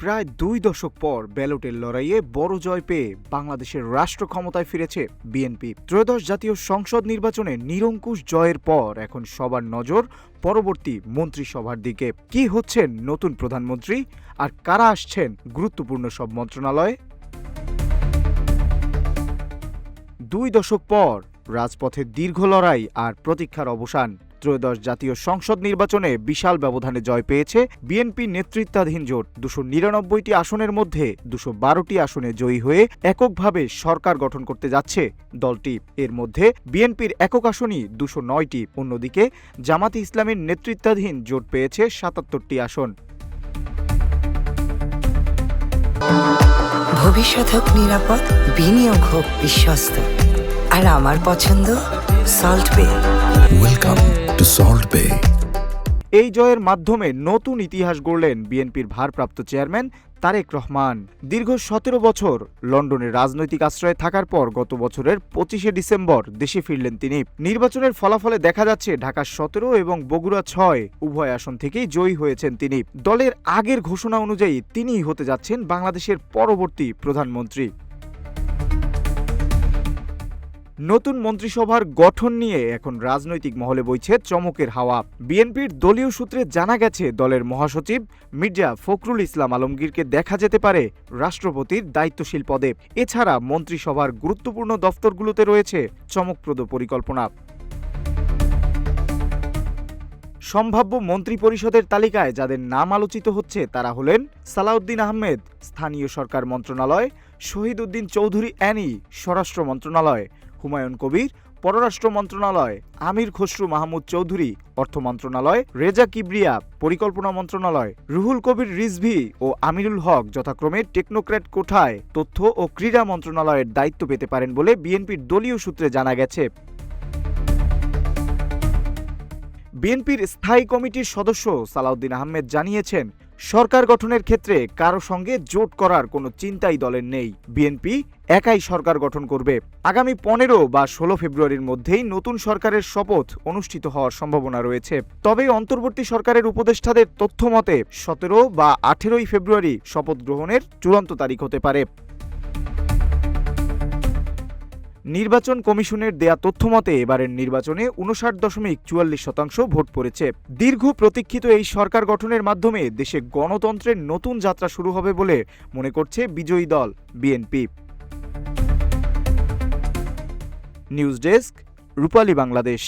প্রায় 2 দশক পর ব্যালটের লড়াইয়ে বড় জয় পেয়ে বাংলাদেশের রাষ্ট্র ক্ষমতায় ফিরেছে বিএনপি। ত্রয়োদশ জাতীয় সংসদ নির্বাচনে নিরঙ্কুশ জয়ের পর এখন সবার নজর পরবর্তী মন্ত্রিসভার দিকে। কি হচ্ছেন নতুন প্রধানমন্ত্রী আর কারা আসছেন গুরুত্বপূর্ণ সব মন্ত্রণালয়ে? 2 দশক পর রাজপথে দীর্ঘ লড়াই আর প্রতীক্ষার অবসান। ত্রয়োদশ জাতীয় সংসদ নির্বাচনে বিশাল ব্যবধানে জয় পেয়েছে বিএনপি নেতৃত্বাধীন জোট। 299টি আসনের মধ্যে 212টি আসনে জয়ী হয়ে এককভাবে সরকার গঠন করতে যাচ্ছে দলটি। এর মধ্যে বিএনপির একক আসনই 209টি। অন্যদিকে জামাতে ইসলামের নেতৃত্বাধীন জোট পেয়েছে 77টি আসন। ভবিষ্যৎ হোক নিরাপদ, বিনিয়োগ হোক বিশ্বস্ত, আর আমার পছন্দ সল্ট বে। ওয়েলকাম টু সল্ট বে। এই জয়ের মাধ্যমে নতুন ইতিহাস গড়লেন বিএনপির ভারপ্রাপ্ত চেয়ারম্যান তারেক রহমান। দীর্ঘ 17 বছর লন্ডনে রাজনৈতিক আশ্রয়ে থাকার পর গত বছরের 25শে ডিসেম্বর দেশে ফিরলেন তিনি। নির্বাচনের ফলাফলে দেখা যাচ্ছে ঢাকা 17 এবং বগুড়া 6 উভয় আসন থেকেই জয়ী হয়েছেন তিনি। দলের আগের ঘোষণা অনুযায়ী তিনিই হতে যাচ্ছেন বাংলাদেশের পরবর্তী প্রধানমন্ত্রী। নতুন মন্ত্রিসভার গঠন নিয়ে এখন রাজনৈতিক মহলে বইছে চমকের হাওয়া। বিএনপির দলীয় সূত্রে জানা গেছে দলের মহাসচিব মির্জা ফখরুল ইসলাম আলমগীরকে দেখা যেতে পারে রাষ্ট্রপতির দায়িত্বশীল পদে। এছাড়া মন্ত্রিসভার গুরুত্বপূর্ণ দফতরগুলোতে রয়েছে চমকপ্রদ পরিকল্পনা। সম্ভাব্য মন্ত্রিপরিষদের তালিকায় যাদের নাম আলোচিত হচ্ছে তারা হলেন সালাউদ্দিন আহমেদ, স্থানীয় সরকার মন্ত্রণালয়; শহীদ উদ্দিন চৌধুরী অ্যানি, স্বরাষ্ট্র মন্ত্রণালয়; হুমায়ুন কবির, পররাষ্ট্র মন্ত্রণালয়; আমির খসরু মাহমুদ চৌধুরী, অর্থ মন্ত্রণালয়; রেজা কিবরিয়া, পরিকল্পনা মন্ত্রণালয়; রুহুল কবির রিজভী ও আমিরুল হক যথাক্রমে টেকনোক্র্যাট কোঠায় তথ্য ও ক্রীড়া মন্ত্রণালয়ের দায়িত্ব পেতে পারেন বলে বিএনপির দলীয় সূত্রে জানা গেছে। বিএনপির স্থায়ী কমিটির সদস্য সালাউদ্দিন আহমেদ জানিয়েছেন, সরকার গঠনের ক্ষেত্রে কারো সঙ্গে জোট করার কোনো চিন্তাই দলের নেই। বিএনপি একাই সরকার গঠন করবে। আগামী 15 বা 16 ফেব্রুয়ারির মধ্যেই নতুন সরকারের শপথ অনুষ্ঠিত হওয়ার সম্ভাবনা রয়েছে। তবে অন্তর্বর্তী সরকারের উপদেষ্টাদের তথ্য মতে 17 বা 18 ফেব্রুয়ারি শপথ গ্রহণের চূড়ান্ত তারিখ হতে পারে। নির্বাচন কমিশনের দেয়া তথ্যমতে এবারের নির্বাচনে 59.44% ভোট পড়েছে। দীর্ঘ প্রতীক্ষিত এই সরকার গঠনের মাধ্যমে দেশে গণতন্ত্রের নতুন যাত্রা শুরু হবে বলে মনে করছে বিজয়ী দল বিএনপি। নিউজ ডেস্ক, রূপালী বাংলাদেশ।